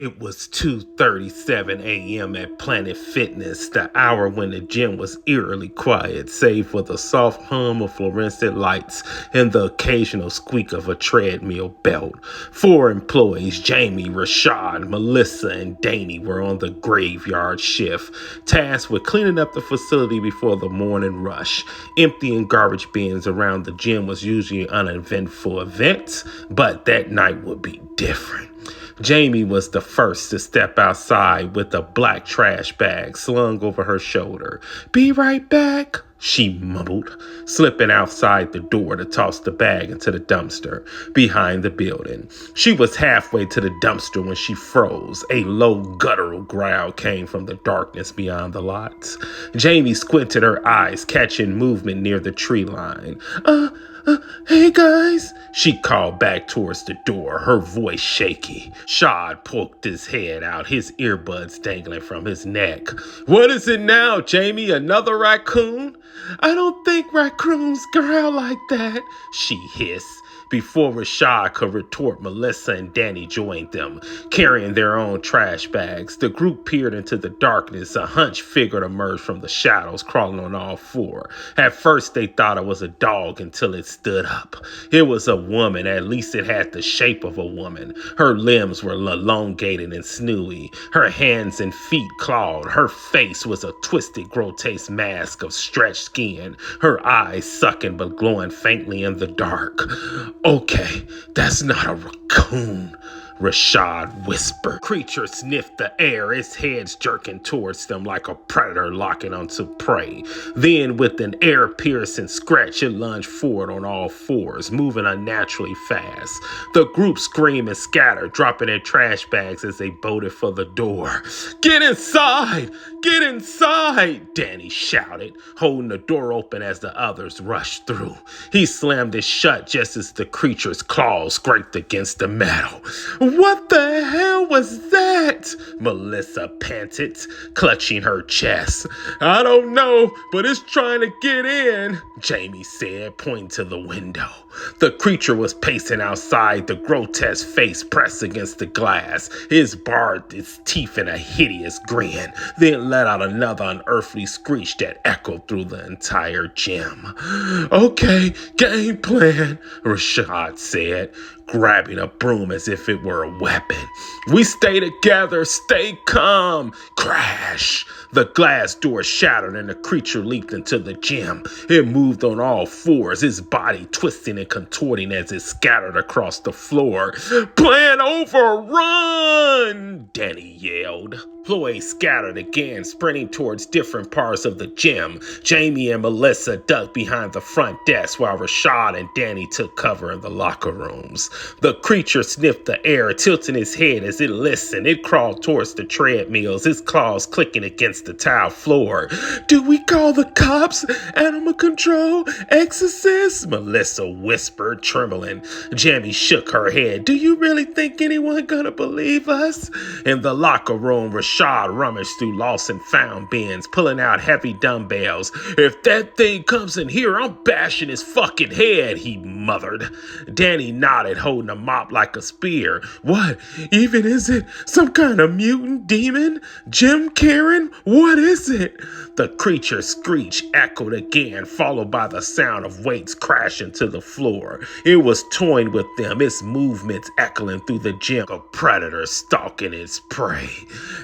It was 2:37 a.m. at Planet Fitness, the hour when the gym was eerily quiet, save for the soft hum of fluorescent lights and the occasional squeak of a treadmill belt. Four employees, Jamie, Rashad, Melissa, and Danny, were on the graveyard shift, tasked with cleaning up the facility before the morning rush. Emptying garbage bins around the gym was usually an uneventful event, but that night would be different. Jamie was the first to step outside with a black trash bag slung over her shoulder. "Be right back," she mumbled, slipping outside the door to toss the bag into the dumpster behind the building. She was halfway to the dumpster when she froze. A low guttural growl came from the darkness beyond the lots. Jamie squinted her eyes, catching movement near the tree line. Hey guys, she called back towards the door, her voice shaky. Shad poked his head out, his earbuds dangling from his neck. "What is it now, Jamie? Another raccoon?" "I don't think raccoons growl like that," she hissed. Before Rashad could retort, Melissa and Danny joined them, carrying their own trash bags. The group peered into the darkness. A hunched figure emerged from the shadows, crawling on all four. At first, they thought it was a dog until it stood up. It was a woman. At least it had the shape of a woman. Her limbs were elongated and sinewy, her hands and feet clawed. Her face was a twisted, grotesque mask of stretched skin, her eyes sunken but glowing faintly in the dark. "Okay, that's not a raccoon," Rashad whispered. Creature sniffed the air, its head jerking towards them like a predator locking onto prey. Then, with an air-piercing scratch, it lunged forward on all fours, moving unnaturally fast. The group screamed and scattered, dropping their trash bags as they bolted for the door. "Get inside! Get inside!" Danny shouted, holding the door open as the others rushed through. He slammed it shut just as the creature's claws scraped against the metal. "What the hell was that?" Melissa panted, clutching her chest. "I don't know, but it's trying to get in," Jamie said, pointing to the window. The creature was pacing outside, the grotesque face pressed against the glass. It bared its teeth in a hideous grin, then let out another unearthly screech that echoed through the entire gym. "Okay, game plan," Rashad said, grabbing a broom as if it were a weapon. "We stay together, stay calm." Crash! The glass door shattered and the creature leaped into the gym. It moved on all fours, its body twisting and contorting as it scattered across the floor. "Plan over, run!" Danny yelled. Employees scattered again, sprinting towards different parts of the gym. Jamie and Melissa ducked behind the front desk while Rashad and Danny took cover in the locker rooms. The creature sniffed the air, tilting its head as it listened. It crawled towards the treadmills, its claws clicking against the tile floor. "Do we call the cops? Animal control? Exorcist?" Melissa whispered, trembling. Jamie shook her head. "Do you really think anyone gonna believe us?" In the locker room, Rashad rummaged through lost and found bins, pulling out heavy dumbbells. "If that thing comes in here, I'm bashing his fucking head," he mothered. Danny nodded, holding a mop like a spear. "What even is it? Some kind of mutant demon? Jim Karen? What is it?" The creature screech echoed again, followed by the sound of weights crashing to the floor. It was toying with them, its movements echoing through the gym, a predator stalking its prey.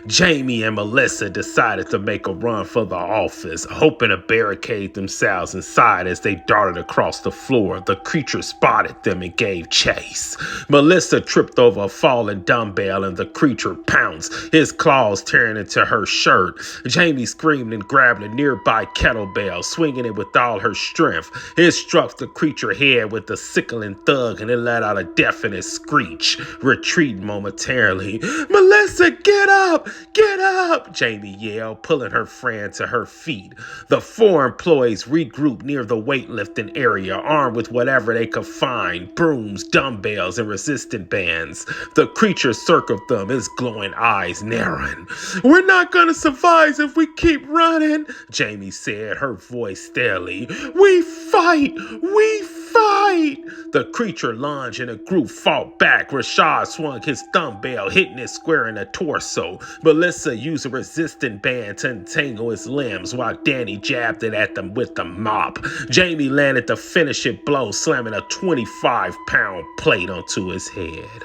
Jamie and Melissa decided to make a run for the office, hoping to barricade themselves inside as they darted across the floor. The creature spotted them and gave chase. Melissa tripped over a fallen dumbbell and the creature pounced, his claws tearing into her shirt. Jamie screamed and grabbed a nearby kettlebell, swinging it with all her strength. It struck the creature head with a sickling thud and it let out a deafening screech, retreating momentarily. "Melissa, get up! Get up!" Jamie yelled, pulling her friend to her feet. The four employees regrouped near the weightlifting area, armed with whatever they could find: brooms, dumbbells, and resistance bands. The creature circled them, its glowing eyes narrowing. "We're not gonna survive if we keep running," Jamie said, her voice steady. We fight! We fight!" fight! The creature lunged and the group fought back. Rashad swung his dumbbell, hitting it square in the torso. Melissa used a resistant band to entangle his limbs while Danny jabbed it at them with the mop. Jamie landed the finishing blow, slamming a 25-pound plate onto his head.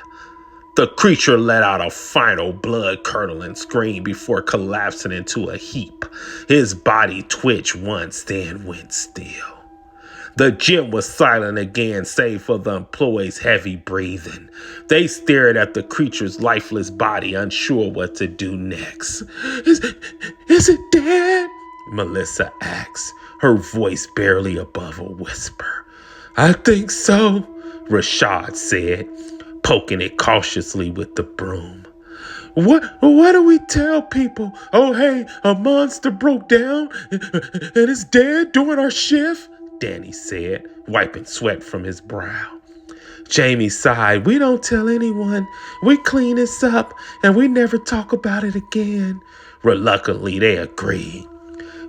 The creature let out a final blood-curdling scream before collapsing into a heap. His body twitched once, then went still. The gym was silent again, save for the employees' heavy breathing. They stared at the creature's lifeless body, unsure what to do next. Is it dead? Melissa asked, her voice barely above a whisper. I think so, Rashad said, poking it cautiously with the broom. What do we tell people? Oh, hey, a monster broke down and is dead during our shift? Danny said, wiping sweat from his brow. Jamie sighed. We don't tell anyone. We clean this up and we never talk about it again. Reluctantly, they agreed.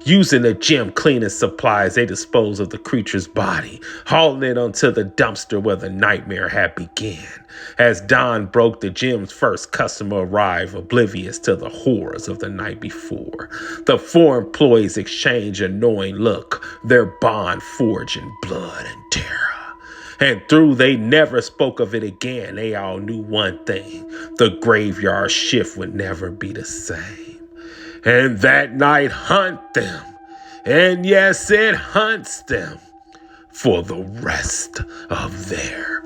Using the gym cleaning supplies, they disposed of the creature's body, hauling it onto the dumpster where the nightmare had begun. As dawn broke, the gym's first customer arrived, oblivious to the horrors of the night before. The four employees exchanged a knowing look, their bond forged in blood and terror. And though they never spoke of it again, they all knew one thing: the graveyard shift would never be the same. And that night hunt them. And yes, it hunts them for the rest of their